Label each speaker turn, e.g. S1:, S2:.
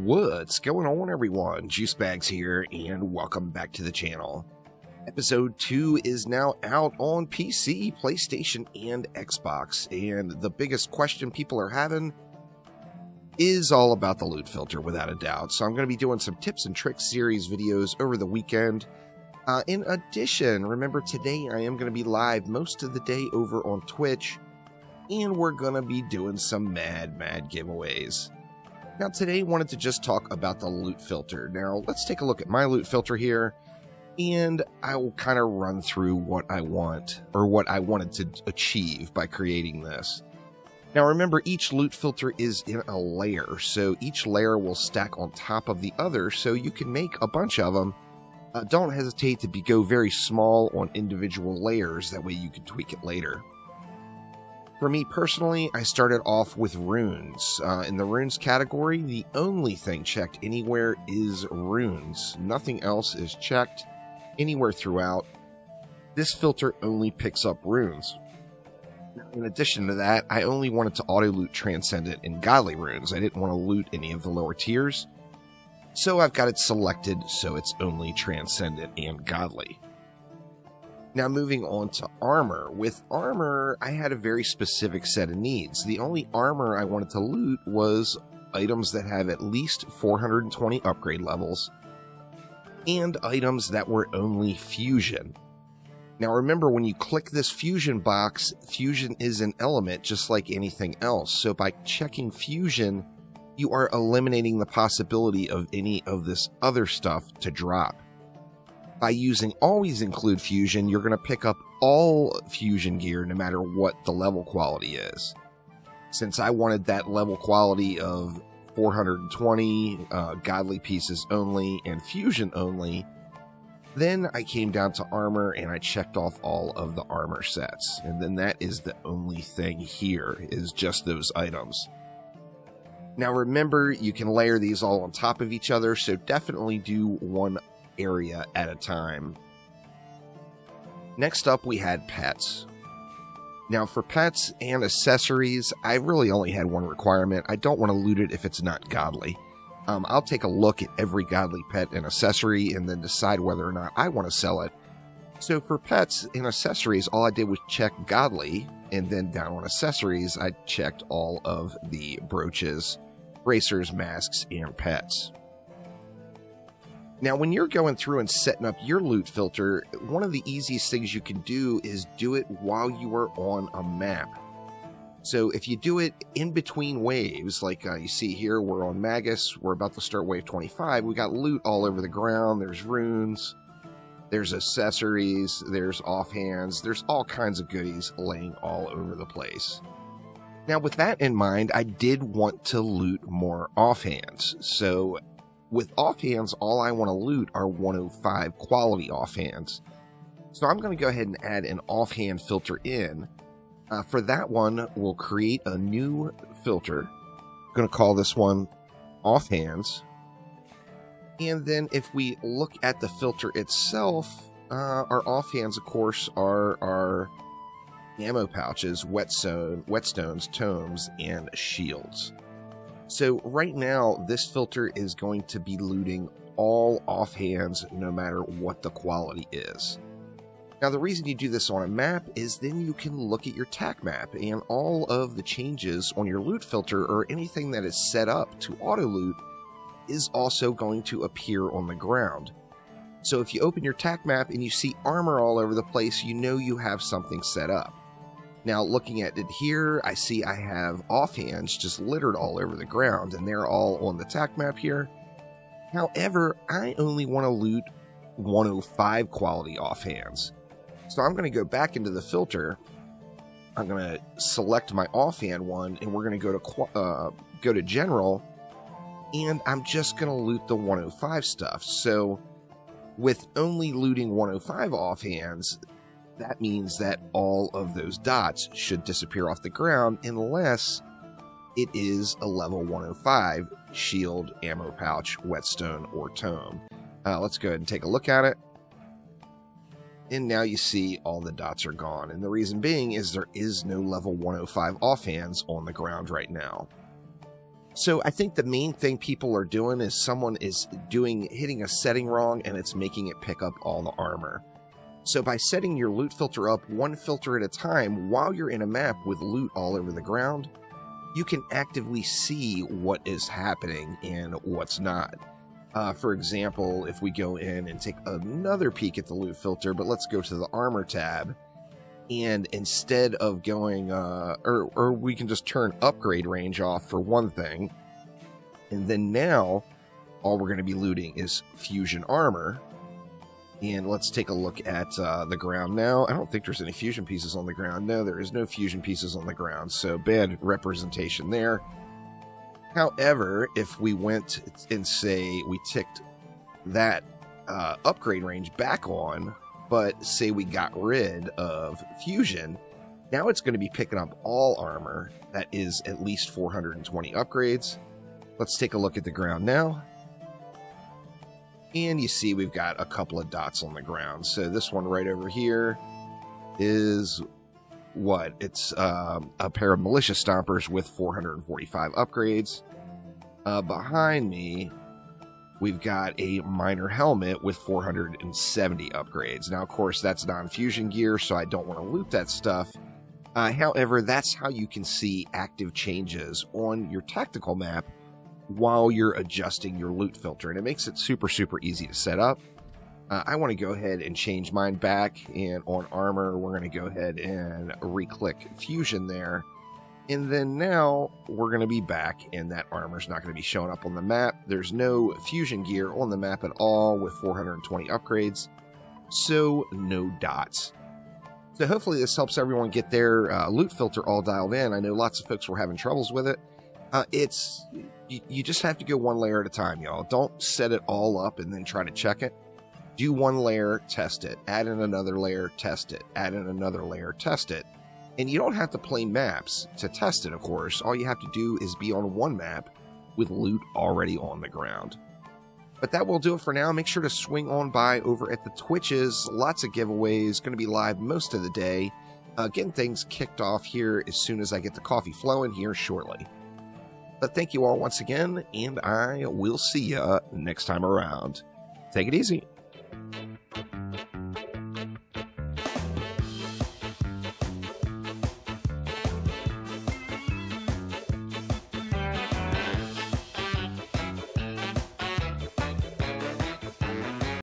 S1: What's going on, everyone? Juicebags here, and welcome back to the channel. Episode 2 is now out on PC, PlayStation, and Xbox, and the biggest question people are having is all about the loot filter, without a doubt. So I'm going to be doing some tips and tricks series videos over the weekend. In addition, remember today I am going to be live most of the day over on Twitch, and we're going to be doing some mad giveaways. Now today I wanted to just talk about the loot filter. Now let's take a look at my loot filter here, and I will kind of run through what I want, or what I wanted to achieve by creating this. Now remember, each loot filter is in a layer, so each layer will stack on top of the other, so you can make a bunch of them. Don't hesitate to go very small on individual layers, that way you can tweak it later. For me personally, I started off with runes. In the runes category, the only thing checked anywhere is runes. Nothing else is checked anywhere throughout. This filter only picks up runes. In addition to that, I only wanted to auto-loot Transcendent and Godly runes. I didn't want to loot any of the lower tiers. So I've got it selected so it's only Transcendent and Godly. Now moving on to armor. With armor, I had a very specific set of needs. The only armor I wanted to loot was items that have at least 420 upgrade levels, and items that were only fusion. Now remember, when you click this fusion box, fusion is an element just like anything else. So by checking fusion, you are eliminating the possibility of any of this other stuff to drop. By using always include fusion, you're going to pick up all fusion gear no matter what the level quality is. Since I wanted that level quality of 420, godly pieces only, and fusion only, then I came down to armor and I checked off all of the armor sets. And then that is the only thing here, is just those items. Now remember, you can layer these all on top of each other, so definitely do one area at a time. Next up, we had pets. Now for pets and accessories, I really only had one requirement. I don't want to loot it if it's not godly. I'll take a look at every godly pet and accessory and then decide whether or not I want to sell it. So for pets and accessories, all I did was check godly, and then down on accessories, I checked all of the brooches, bracers, masks, and pets. Now, when you're going through and setting up your loot filter, one of the easiest things you can do is do it while you are on a map. So if you do it in between waves, like you see here, we're on Magus, we're about to start wave 25, we got loot all over the ground, there's runes, there's accessories, there's offhands, there's all kinds of goodies laying all over the place. Now with that in mind, I did want to loot more offhands, so with offhands, all I want to loot are 105 quality offhands. So I'm going to go ahead and add an offhand filter in. For that one, we'll create a new filter. I'm going to call this one offhands. And then if we look at the filter itself, our offhands, of course, are our ammo pouches, whetstones, tomes, and shields. So right now, this filter is going to be looting all offhands no matter what the quality is. Now the reason you do this on a map is then you can look at your tac map, and all of the changes on your loot filter or anything that is set up to auto loot is also going to appear on the ground. So if you open your tac map and you see armor all over the place, you know you have something set up. Now, looking at it here, I see I have offhands just littered all over the ground, and they're all on the tac map here. However, I only want to loot 105 quality offhands. So I'm going to go back into the filter. I'm going to select my offhand one, and we're going to go to General, and I'm just going to loot the 105 stuff. So with only looting 105 offhands, that means that all of those dots should disappear off the ground unless it is a level 105 shield, ammo pouch, whetstone, or tome. Let's go ahead and take a look at it. And now you see all the dots are gone. And the reason being is there is no level 105 offhands on the ground right now. So I think the main thing people are doing is someone is hitting a setting wrong, and it's making it pick up all the armor. So by setting your loot filter up one filter at a time while you're in a map with loot all over the ground, you can actively see what is happening and what's not. For example, if we go in and take another peek at the loot filter, but let's go to the armor tab, and instead of going, or we can just turn upgrade range off for one thing, and then now all we're going to be looting is fusion armor. And let's take a look at the ground now. I don't think there's any fusion pieces on the ground. No, there is no fusion pieces on the ground, so bad representation there. However, if we went and say we ticked that upgrade range back on, but say we got rid of fusion, now it's going to be picking up all armor that is at least 420 upgrades. Let's take a look at the ground now. And you see we've got a couple of dots on the ground. So this one right over here is what? It's a pair of militia stompers with 445 upgrades. Behind me, we've got a miner helmet with 470 upgrades. Now, of course, that's non-fusion gear, so I don't want to loot that stuff. However, that's how you can see active changes on your tactical map while you're adjusting your loot filter, and it makes it super easy to set up. I want to go ahead and change mine back, and on armor we're going to go ahead and re-click fusion there, and then now we're going to be back, and that armor's not going to be showing up on the map. There's no fusion gear on the map at all with 420 upgrades, so no dots. So hopefully this helps everyone get their loot filter all dialed in. I know lots of folks were having troubles with it. You just have to go one layer at a time, y'all. Don't set it all up and then try to check it. Do one layer, test it. Add in another layer, test it. Add in another layer, test it. And you don't have to play maps to test it, of course. All you have to do is be on one map with loot already on the ground. But that will do it for now. Make sure to swing on by over at the Twitches. Lots of giveaways. Going to be live most of the day. Getting things kicked off here as soon as I get the coffee flowing here shortly. But thank you all once again, and I will see ya next time around. Take it easy.